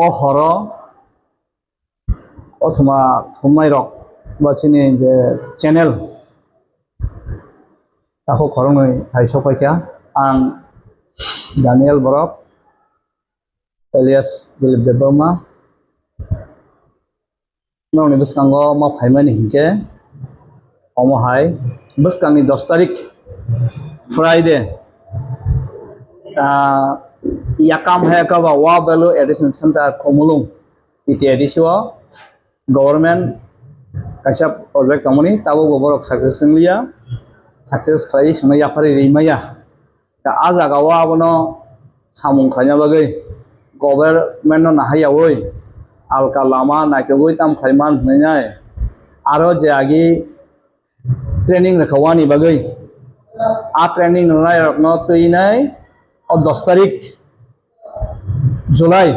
ও হর অথবা থুমাই রক বা চিনি যে চ্যানেল তাকে খরংই হাই সফাইকা आं दानियल बरक एलियास दिलीप देबबर्मा नंनि बसकांगो मा फाइमानि हिंके अमहाय बसकांनि 10 तारिख फ्राइडे याकाम है कबा वा वैल्यू एडिशन सेंटर खोमुलुं इति एडिशो गवर्नमेंट काशा प्रोजेक्ट तमनि ताबो बरक सक्सेस खाइ संनाय याफारि रिमाया दा आजागाव आबनो सामुं खायना बागै गभर्नमेंट नाहायावै आलका लामा नायथगै ताम खायमान होनाय आरो जे आगि ट्रेनिंग रखवानि बागै आ ट्रेनिंग नाय रखनो तैनाय 10 तारिख जुलाई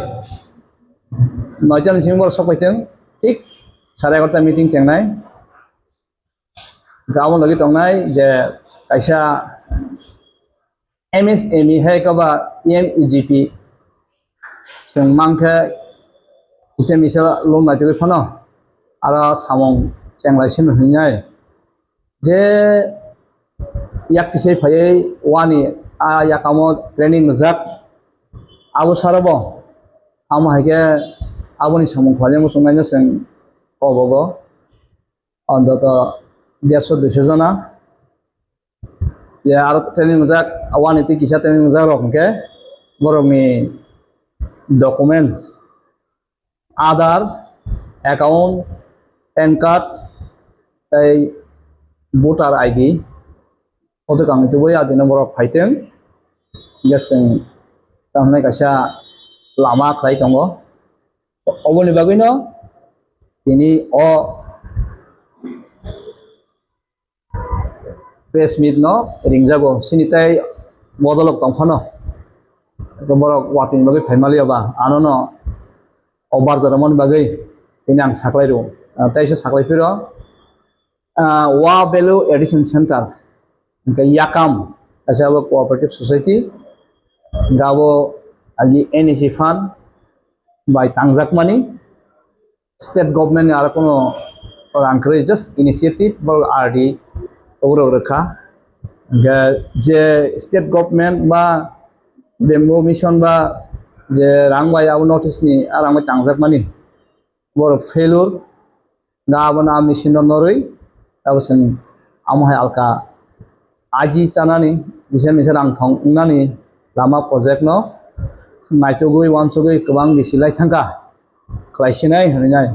9 सिंबर सफायथों ठीक 11:30 मीटिंग चेंनाय गाबोन लगे तंनाय जे कायसा MSME है कबा MEGP जों मांखे इसे मिसा लोन नायथगै फनो आरो सामं चेंलायसिन होनाय जे याक किसे फायै वानि आ याकामो ट्रेनिंग जाक आबो सारबो आम हायके आबोनि सामं खाले मुसुंनायनो जों अबगो अंदत 150-200 जना ये आरो ट्रेनिंग जाक वानि ति किसा ट्रेनिंग जाक रखके बरमि document Aadhaar account PAN card voter ID foto kang itu boy adina borok faiteng geseng tamne kaisa lama khai tongo oboni bagino tini o press meet no ringjago sinitai bodolok tongfano borok watin bagai faimali ba anono obar jaramon bagai tini ang saklairu taisa saklaifiro wa value addition center yakam asaba cooperative society gabo agi NEC fund by tangjak money state government ar kono encourage just initiative bol RD ogro rekha je state government ba bembo mission ba je rang bai abo notice ni arang bai tangjak money bor failure gabo na mission noroi absen amhai alka aji chanani bisa misal ang thong nani lama project no naitogui wansogui kobang bisilai thangka khlaisinai honinai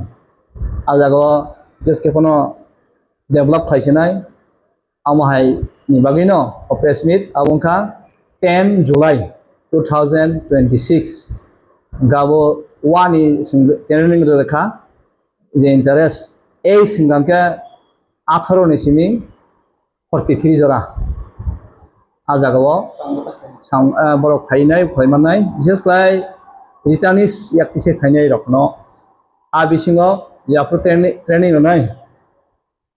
ajago jeske kono develop khlaisinai amhai ni bagui no press meet abongkha 10 July 2026 gabo wani training rekha je interest ei singangke 18 ni simi 43 jora आजागाव बरक फायनाय फायमानाय बिसेस क्लाय रिटार्निस याक किसे फायनाय रखनो आ बिसिङाव Jafor training होनाय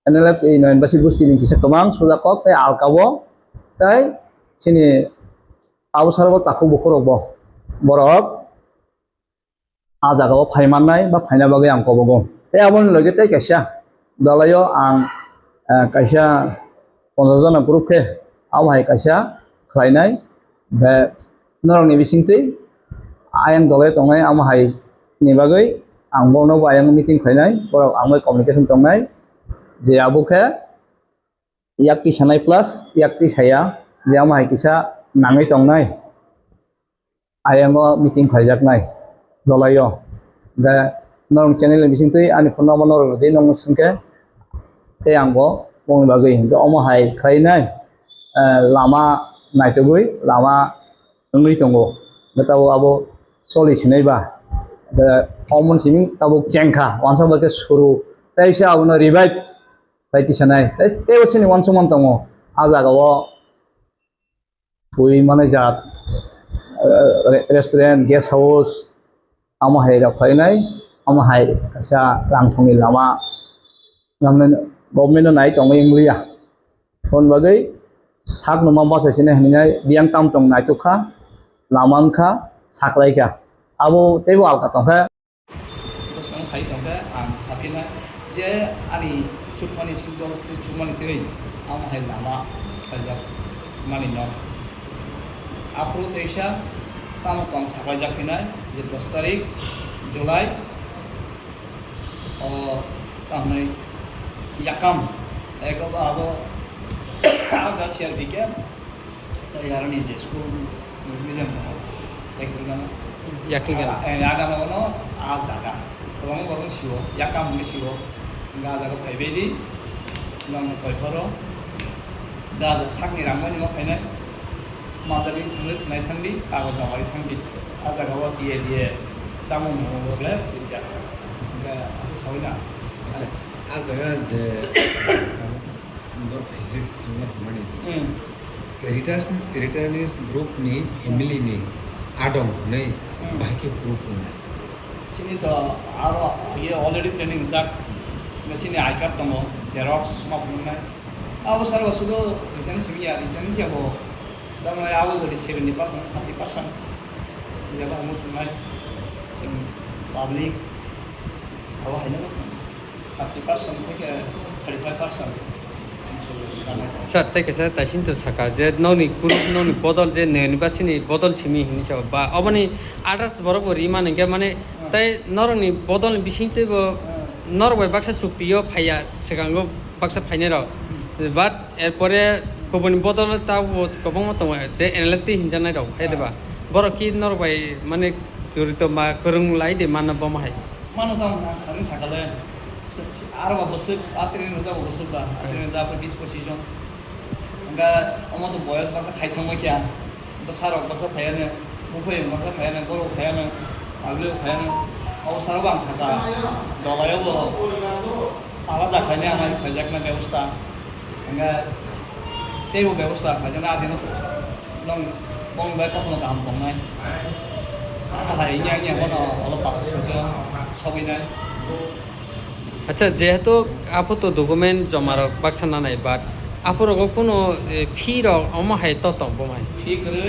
NLF ए नयन बासि बुस्तिनि किसे गोबां सुजाकक ताय आलकाबो ताय सिनि आवसारबो ताखौ बखरबो बरक आजागाव फायमानाय बा फायना बागै आं कबगो ताय आबन लगे ताय कायसा दलायो आं कायसा 50 जना ग्रुपके आमहाय कायसा खायनाय बे नरंनि बिसिंथै आयं दलाय तंनाय आमहाय नि बागै आं बनो आयं मीटिंग खायनाय बरक आंबो कम्युनिकेशन तंनाय जे आबुखे याक्ति सानाय प्लस याक्ति साया जे आमहाय किसा नाङै तंनाय आयंगो मीटिंग खायजाकनाय दलायो बे नरं चैनल बिसिंथै आनि फन नम्बर नरं दे नंग संके ते आंबो बनो बागै आमहाय खायनाय lama naitogui lama ngui tongo tabo abo solution ba the common siming tabo chengkha onsa bake suru taisa abono revive baiti sanai te osini onsa mon tongo ajagawo pui mane jat restaurant guest house amo haira khainai amo hai kasa rangthongi lama namne government nai tongo ingliya kon bagai sak numa basa sini hanya biang tam tong naik tukha lamangkha साख्लायखा abo tebo alka tongkha Bosang hai tongka ang sapina je ani chukmani singdol chukmani tei am hai lama kajak mani no apro teisa tam tong saklajak pinai je 10 tarik Julai tamnai yakam eko ba abo aga share dike tayarani je school medium ko ekligana yakligana 야간은 아자가 그런 거는 쉬워 약간 문이 쉬워 가자가 배배디 너무 걸퍼로 가자 상이랑 뭐니 뭐 배네 마다리ทั้งทางทั้งดิตาก็จะไว้ทั้งดิอาจารย์ว่าดีดีจำมันหมดแล้วถึงจะก็อาศัยสอยนะ 아자가 이제 너 visit singapore money returnees group ni family ni adong nei baiki group ni sini to aro ye already training jak sini iCard dong xerox mak munna aw sarwa sudo return simi ya return siabo dama aw jadi 70% 30% ya ba mo tunai sim public aw haina mas 30% থেকে 35% sir তাই কেসে তাইসিন তো সাকা যে ননি group ননি বদল যে নির্বাচনী বদল সিমি হিনিস বা অবনি আদার্স বড় বড় মানে কে মানে তাই নরনি বদল বিসিতে নরবাই বাক্সা সুক্তিও ফাইয়া সেগাঙ্গো বাক্সা ফাইনে রাও বাট এরপরে কবনি বদল তাও কবং মত যে এনালিটি হিনজানাই রাও হাই দেবা বড় কি নরবাই মানে জড়িত মা করং লাই দে মানব মাহাই মানো দাম সানি সাকালে আরবা বছর আত্রিন রোজা বছর বা আত্রিন রোজা 20-25 জন nga আমাদের বয়স বাসা খাইথামো কিয়া বসারক বাসা ফায়ানে মুফাই বাসা ফায়ানে গরো ফায়ানে আগলে ফায়ানে অবসারও বাংসাটা দলায়ও আলাদা খাইনে আমার খাইজাকনা ব্যবস্থা nga তেও ব্যবস্থা খাইজানা আদিন নং বং বাই কতনো কাম দংনাই আহাই ইয়া ইয়া বনো অল পাসো সবই নাই আচ্ছা যেহেতু আপু তো ডকুমেন্ট জমার বাক্সা না নাই বাট আপুর কোনো ফি রক অমাহাই ততং বমাই ফি করে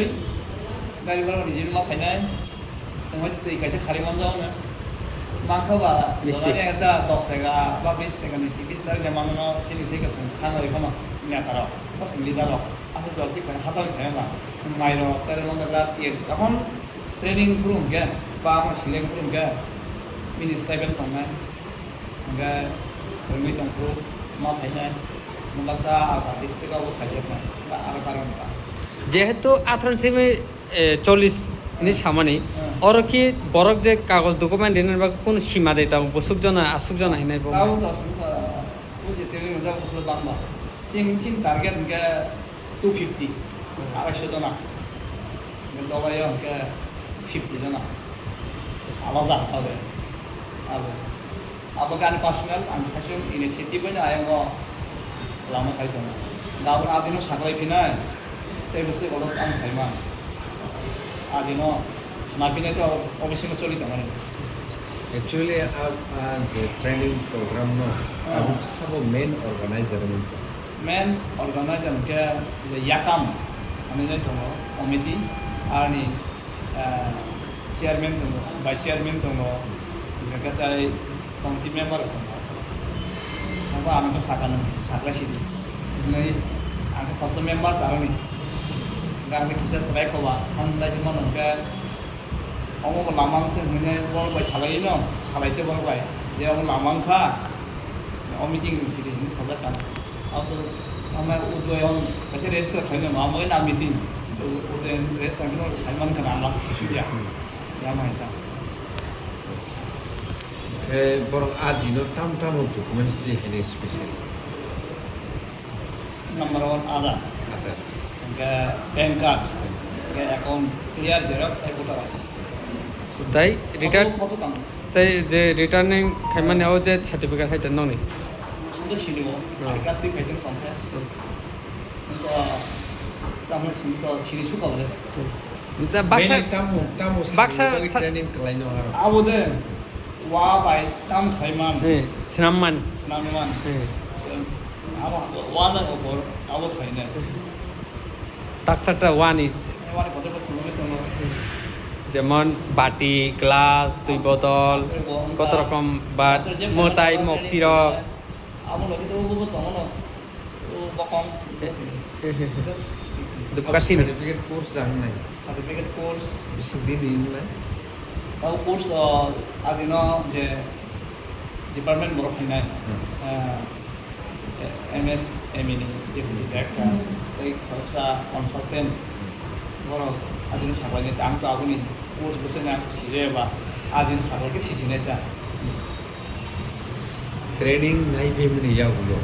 গাড়ি ভাড়া নিজে মা ফাইনাই সময় তো কাছে খালি মান যাও না মাংখাবা মানে একটা 10 টাকা বা 20 টাকা নিতে কি চাই না মানো সিনি ঠিক আছে খানা এখানে নিয়া তারা বাস লিডার আসলে তো ঠিক আছে হাসান খায় না মাইরো চারে লঙ্গা ইয়ে এখন ট্রেনিং গ্রুপ গে বা আমার সিলেক্ট গ্রুপ গে মিনিস্টাইবেল তংনাই nga sermi tongkru ma phainai mubaksa aba district abo phaijekna ba aro karon ba যেহেতু 1840 নি সামানি আর কি বরক যে কাগজ ডকুমেন্ট দিনের বা কোন সীমা দেতা বসুক জনা আসুক জনা হিনাই bomb tahu to sing uji training uja usul bangba sing target nga 250 আড়াইশো জনা দলায় nga 50 জনা আলাদা হবে abo Abagan personal ang sasyon initiative na ayaw mo lama kayo ito. Gawin natin yung saklay pinay. Tayo basta walot ang kaiman. Adino, sinabi na ito, obviously mo tuloy ito. actually the training program no abu sabo main organizer nito Main organizer ke yakam ano ito mo committee ani chairman to mo vice chairman to mo nagkatay committee member to mo apa ang kasakan ng sakla sini ini ang council member sa ni nggak ada kisah serai ko ba ang lagi mo nang ka ông có làm ăn thì mình bol bài xài lấy nó xài lấy cái bol bài giờ ông làm ăn khá ông meeting chỉ để những sao cả ông mà udah ông cái restaurant phải là ông mới làm meeting udah restaurant nó xài măng cái nào là sẽ suy ya ya mà ta borong adino tam documents di hene special number one ada ada cái bank card cái account clear xerox এই কোটা তাই return কত কাম তাই যে returning খাইমানে ও যে certificate হাইটা ননি সুন্দর ছিল আইকার তুই পেটেন ফর্মটা সুন্দর তাহলে সুন্দর ছিল সুকা বলে তা Baksa tamu Baksa training kelaino haro আবদে ওয়া বাই তাম খাইমান সিনামমান নামমান আবা ওয়া না ওপর আবো খাইনা টাকচাটা ওয়ানি এবারে কত বছর হলো তো যেমন বাটি গ্লাস 2 বোতল কত রকম বা মোটাই mug tirok Amo lagi tu bubu tong no. Bokong. Dukasi certificate course জান নাই Certificate course. বিশ্বদিন ইন নাই Tahu course adino je department borok hinai. MS MINI deputy director. Tei khorsa consultant. Borok adino saklai ni am to aguni course bese na sire ba adino saklai ke sisine ta. Training নাই payment ইয়াগুলো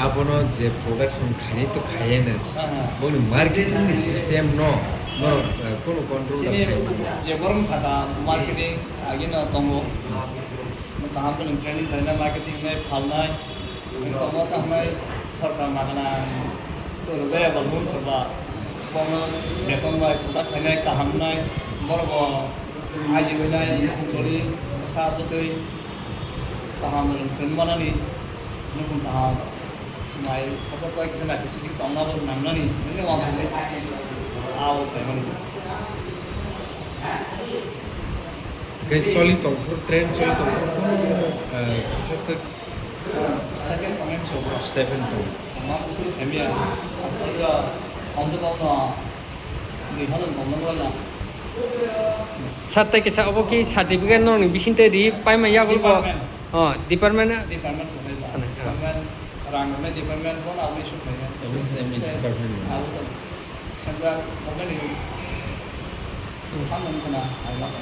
আপনো যে production খাই তো খাইয়ে নেন বলি marketing system কোনো control Sini je borong saka marketing agino tongo. Taham tu training karena marketing ni phalnai. Tongo tahnai sarkar magana tu rozaya balbun sabba. Bono beton bai product khanai kaham nai borobo aji benai tori sabutui taham sen manani nukun taham mai apa sai kena tu sisi tongna bor namnani ini wang ni aw thai কে চলি তংপুর train চলি তংপুর কোনো সেসে Second comment coba. Stephen তো Mak usul semia. Asal dia onse kau na ni halan ngomong wala. Sir তাই কেসা of কি certificate ননি বিসিনতে রি পাইমা ইয়া বলবো department Department sudah lah. Ano, Department rangamnya department pun aku isu kaya. MSME department Aku tu sampai mungkin ni. Kamu kena ayat.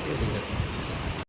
ঠিক আছে